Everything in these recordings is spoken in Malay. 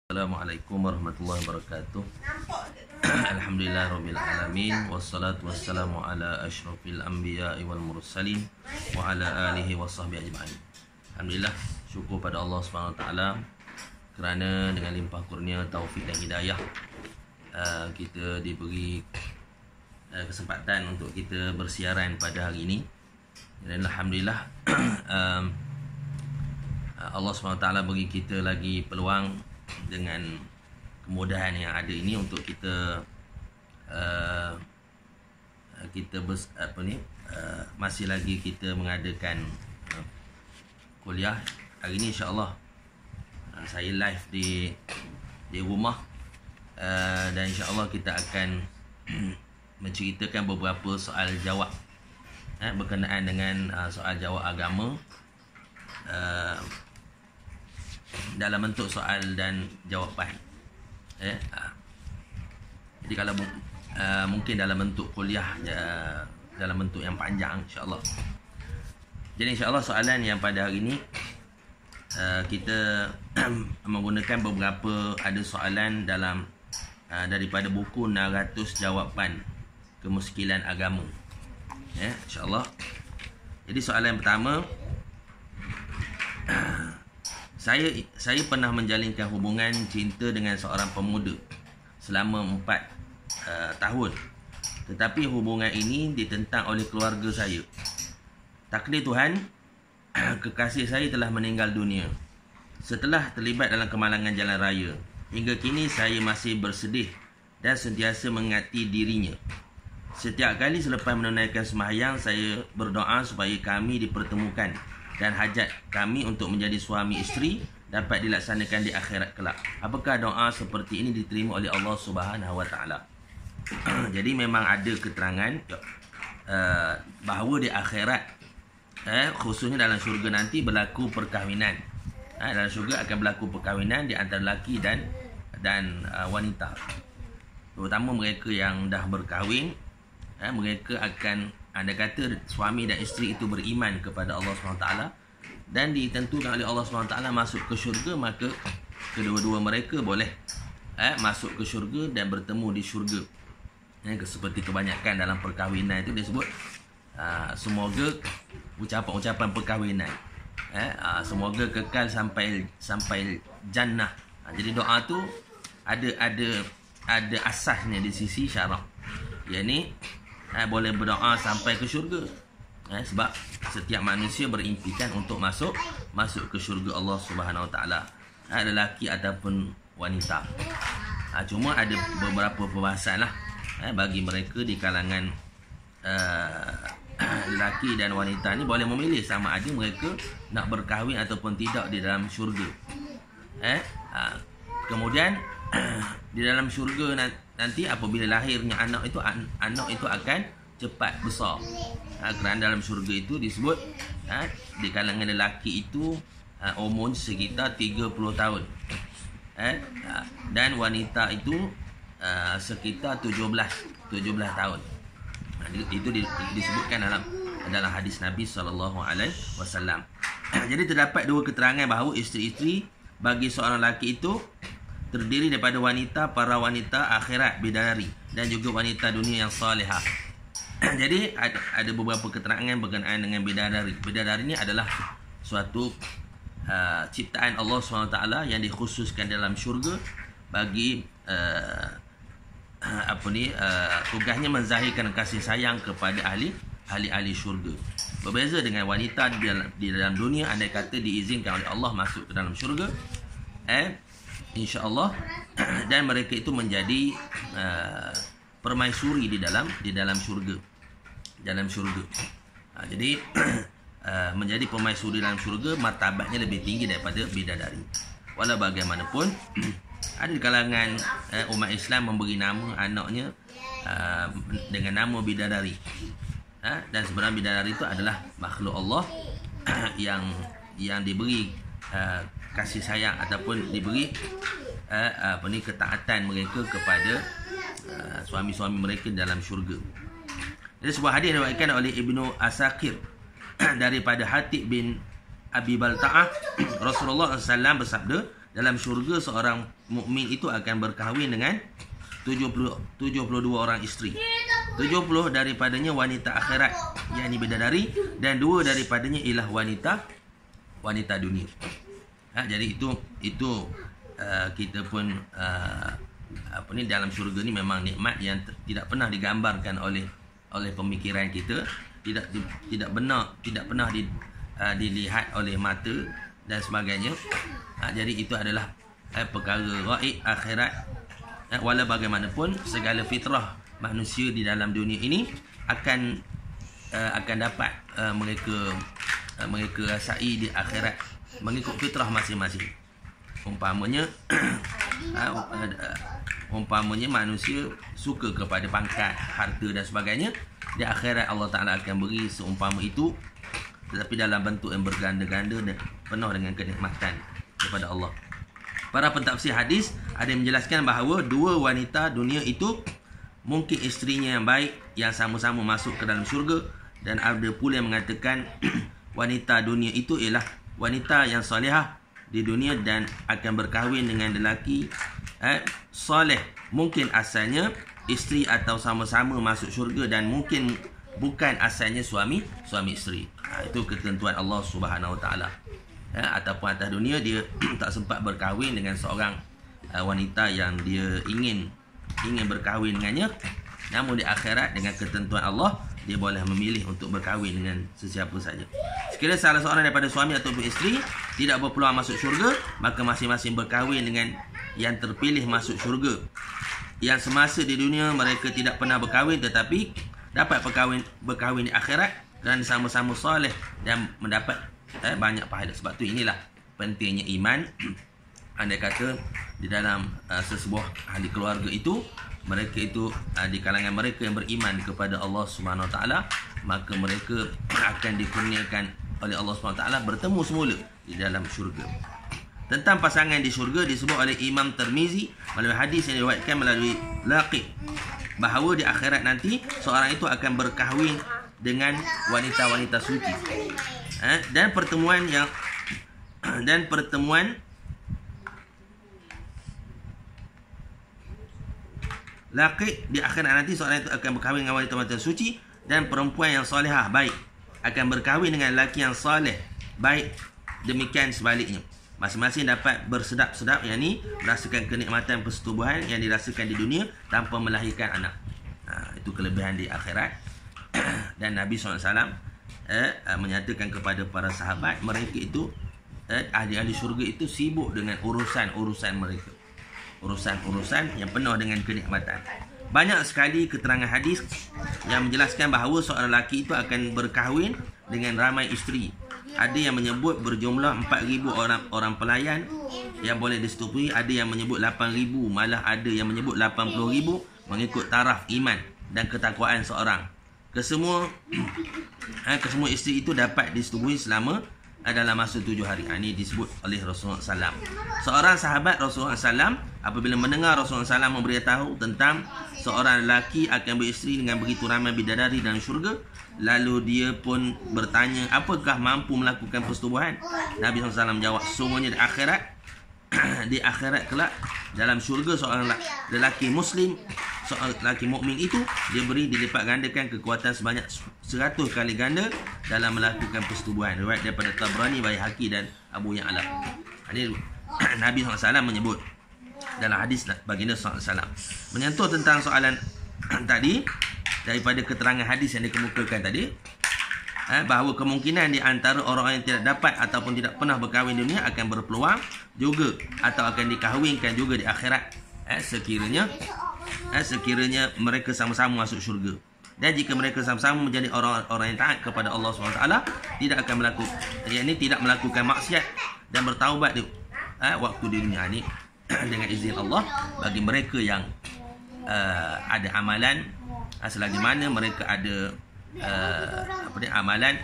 Assalamualaikum warahmatullahi wabarakatuh. Alhamdulillah rabbil alamin, wassalatu wassalamu ala asyrafil anbiya'i wal mursalin wa ala alihi wa sahbihi ajma'in. Alhamdulillah, syukur pada Allah Subhanahu wa taala kerana dengan limpah kurnia taufik dan hidayah kita diberi kesempatan untuk kita bersiaran pada hari ini. Dan alhamdulillah Allah SWT bagi kita lagi peluang dengan kemudahan yang ada ini untuk kita masih lagi kita mengadakan kuliah hari ini. InsyaAllah saya live di rumah dan insyaAllah kita akan menceritakan beberapa soal jawab berkenaan dengan soal jawab agama dalam bentuk soal dan jawapan. Jadi kalau mungkin dalam bentuk kuliah, dalam bentuk yang panjang, insyaAllah. Jadi insyaAllah soalan yang pada hari ini kita menggunakan beberapa, ada soalan dalam daripada buku 600 jawapan kemuskilan agama. InsyaAllah. Jadi soalan yang pertama, Saya pernah menjalinkan hubungan cinta dengan seorang pemuda selama 4 tahun. Tetapi hubungan ini ditentang oleh keluarga saya. Takdir Tuhan, kekasih saya telah meninggal dunia setelah terlibat dalam kemalangan jalan raya. Hingga kini saya masih bersedih dan sentiasa mengingati dirinya. Setiap kali selepas menunaikan sembahyang, saya berdoa supaya kami dipertemukan dan hajat kami untuk menjadi suami isteri dapat dilaksanakan di akhirat kelak. Apakah doa seperti ini diterima oleh Allah Subhanahu wa taala? Jadi memang ada keterangan bahawa di akhirat khususnya dalam syurga nanti berlaku perkahwinan. Dalam syurga akan berlaku perkahwinan di antara lelaki dan wanita. Terutama mereka yang dah berkahwin, mereka akan, anda kata suami dan isteri itu beriman kepada Allah SWT dan ditentukan oleh Allah SWT masuk ke syurga, maka kedua-dua mereka boleh masuk ke syurga dan bertemu di syurga. Seperti kebanyakan dalam perkahwinan itu disebut semoga ucapan-ucapan perkahwinan, semoga kekal sampai jannah. Jadi doa tu ada asasnya di sisi syarak, yakni boleh berdoa sampai ke syurga, sebab setiap manusia berimpikan untuk masuk ke syurga Allah Subhanahu Wa Taala, lelaki ataupun wanita. Cuma ada beberapa perbahasan lah bagi mereka di kalangan lelaki dan wanita ni boleh memilih sama ada mereka nak berkahwin ataupun tidak di dalam syurga. Kemudian di dalam syurga nanti apabila lahirnya anak itu akan cepat besar. Kerana dalam syurga itu disebut di kalangan lelaki itu umur sekitar 30 tahun. Dan wanita itu sekitar 17 tahun. Itu disebutkan dalam hadis Nabi SAW. Jadi terdapat dua keterangan bahawa isteri-isteri bagi seorang lelaki itu terdiri daripada para wanita akhirat bidadari dan juga wanita dunia yang salihah. Jadi ada beberapa keterangan berkenaan dengan bidadari. Bidadari ini adalah suatu ciptaan Allah SWT yang dikhususkan dalam syurga bagi tugasnya menzahirkan kasih sayang kepada ahli syurga. Berbeza dengan wanita di dalam dunia, andai kata diizinkan oleh Allah masuk ke dalam syurga, InsyaAllah, dan mereka itu menjadi permaisuri di dalam syurga. Jadi menjadi permaisuri dalam syurga martabatnya lebih tinggi daripada bidadari. Walau bagaimanapun ada di kalangan umat Islam memberi nama anaknya dengan nama bidadari. Dan sebenarnya bidadari itu adalah makhluk Allah yang diberi kasih sayang ataupun diberi ketaatan mereka kepada suami-suami mereka dalam syurga. Jadi sebuah hadis diriwayatkan oleh Ibnu Asakir daripada Hatib bin Abi Balta'ah, Rasulullah SAW bersabda, dalam syurga seorang mukmin itu akan berkahwin dengan 72 orang isteri. 70 daripadanya wanita akhirat, yakni bidadari, dan 2 daripadanya ialah wanita dunia. Jadi itu kita pun dalam syurga ni memang nikmat yang tidak pernah digambarkan oleh pemikiran kita, tidak pernah dilihat oleh mata dan sebagainya. Jadi itu adalah perkara gaib akhirat. Walau bagaimanapun segala fitrah manusia di dalam dunia ini akan dapat mereka rasai di akhirat mengikut fitrah masing-masing. Umpamanya manusia suka kepada pangkat, harta dan sebagainya, di akhirat Allah Ta'ala akan beri seumpama itu, tetapi dalam bentuk yang berganda-ganda dan penuh dengan kenikmatan kepada Allah. Para pentafsir hadis ada yang menjelaskan bahawa 2 wanita dunia itu mungkin isterinya yang baik, yang sama-sama masuk ke dalam syurga, dan ada pula yang mengatakan wanita dunia itu ialah wanita yang solehah di dunia dan akan berkahwin dengan lelaki soleh, mungkin asalnya isteri atau sama-sama masuk syurga, dan mungkin bukan asalnya suami isteri. Itu ketentuan Allah Subhanahu Wa Taala. Ataupun atas dunia dia tak sempat berkahwin dengan seorang wanita yang dia ingin berkahwin dengannya, namun di akhirat dengan ketentuan Allah dia boleh memilih untuk berkahwin dengan sesiapa saja. Sekiranya salah seorang daripada suami ataupun isteri tidak berpeluang masuk syurga, maka masing-masing berkahwin dengan yang terpilih masuk syurga. Yang semasa di dunia mereka tidak pernah berkahwin, tetapi dapat berkahwin di akhirat kerana sama-sama soleh dan mendapat banyak pahala. Sebab tu inilah pentingnya iman. Andai kata di dalam sesebuah ahli keluarga itu, mereka itu di kalangan mereka yang beriman kepada Allah Subhanahu Wa Taala, maka mereka akan dikurniakan oleh Allah Subhanahu Wa Taala bertemu semula di dalam syurga. Tentang pasangan di syurga disebut oleh Imam Tirmizi melalui hadis yang diriwayatkan melalui Laqi bahawa di akhirat nanti seorang itu akan berkahwin dengan wanita-wanita suci. Dan pertemuan laki di akhirat nanti seorang itu akan berkahwin dengan wanita-wanita suci, dan perempuan yang solehah baik akan berkahwin dengan lelaki yang soleh baik. Demikian sebaliknya, masing-masing dapat bersedap-sedap, yakni merasakan kenikmatan persetubuhan yang dirasakan di dunia tanpa melahirkan anak. Itu kelebihan di akhirat. Dan Nabi SAW menyatakan kepada para sahabat, mereka itu ahli-ahli syurga itu sibuk dengan urusan mereka, urusan yang penuh dengan kenikmatan. Banyak sekali keterangan hadis yang menjelaskan bahawa seorang lelaki itu akan berkahwin dengan ramai isteri. Ada yang menyebut berjumlah 4,000 orang pelayan yang boleh disetujui, ada yang menyebut 8,000, malah ada yang menyebut 80,000, mengikut taraf iman dan ketakwaan seorang. Kesemua isteri itu dapat disetujui selama dalam masa 7 hari. Ini disebut oleh Rasulullah SAW. Seorang sahabat Rasulullah SAW apabila mendengar Rasulullah SAW memberitahu tentang seorang lelaki akan beristeri dengan begitu ramai bidadari dalam syurga, lalu dia pun bertanya, apakah mampu melakukan persetubuhan? Nabi SAW menjawab, sungguhnya di akhirat kelak dalam syurga seorang lelaki muslim, seorang lelaki mukmin itu dilipat gandakan kekuatan sebanyak 100 kali ganda dalam melakukan persetubuhan. Riwayat daripada Tabrani, Baihaqi dan Abu Ya'la. Ini Nabi SAW menyebut dalam hadis baginda SAW. Menyentuh tentang soalan tadi, daripada keterangan hadis yang dikemukakan tadi, bahawa kemungkinan di antara orang yang tidak dapat ataupun tidak pernah berkahwin di dunia akan berpeluang juga atau akan dikahwinkan juga di akhirat, sekiranya mereka sama-sama masuk syurga. Dan jika mereka sama-sama menjadi orang yang taat kepada Allah SWT, tidak melakukan maksiat dan bertaubat waktu di dunia ini dengan izin Allah bagi mereka yang ada amalan, selagi mana mereka ada amalan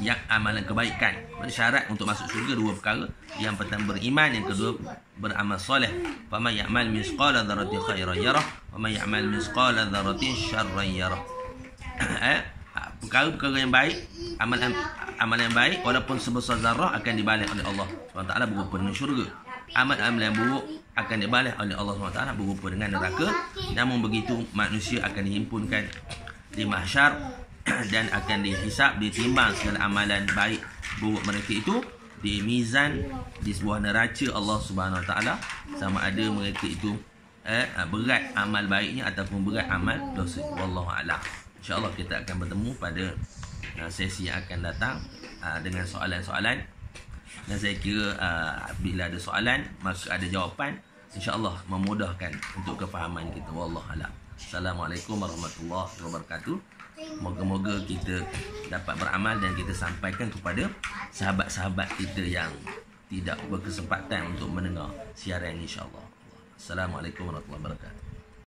yang amalan kebaikan. Syarat untuk masuk syurga 2 perkara. Yang pertama beriman, yang kedua beramal soleh. Faman ya'mal misqala dzarratin khairan yarah wa man ya'mal misqala dzarratin syarran yarah. Perkara-perkara yang baik, amalan yang baik walaupun sebesar zarah akan dibalas oleh Allah SWT berupa dengan syurga. Amal-amal yang buruk akan dibalas oleh Allah SWT berupa dengan neraka. Namun begitu manusia akan dihimpunkan di mahsyar dan akan dihisap, ditimbang segala amalan baik buruk mereka itu di mizan, di sebuah neraca Allah Subhanahu Wa Taala, sama ada mereka itu berat amal baiknya ataupun berat amal dosa. Wallahu a'lam. InsyaAllah kita akan bertemu pada sesi yang akan datang dengan soalan-soalan. Dan saya kira bila ada soalan maka ada jawapan, InsyaAllah memudahkan untuk kefahaman kita. Wallahu a'lam. Assalamualaikum warahmatullahi wabarakatuh. Moga-moga kita dapat beramal dan kita sampaikan kepada sahabat-sahabat kita yang tidak berkesempatan untuk mendengar siaran, insya-Allah. Assalamualaikum warahmatullahi wabarakatuh.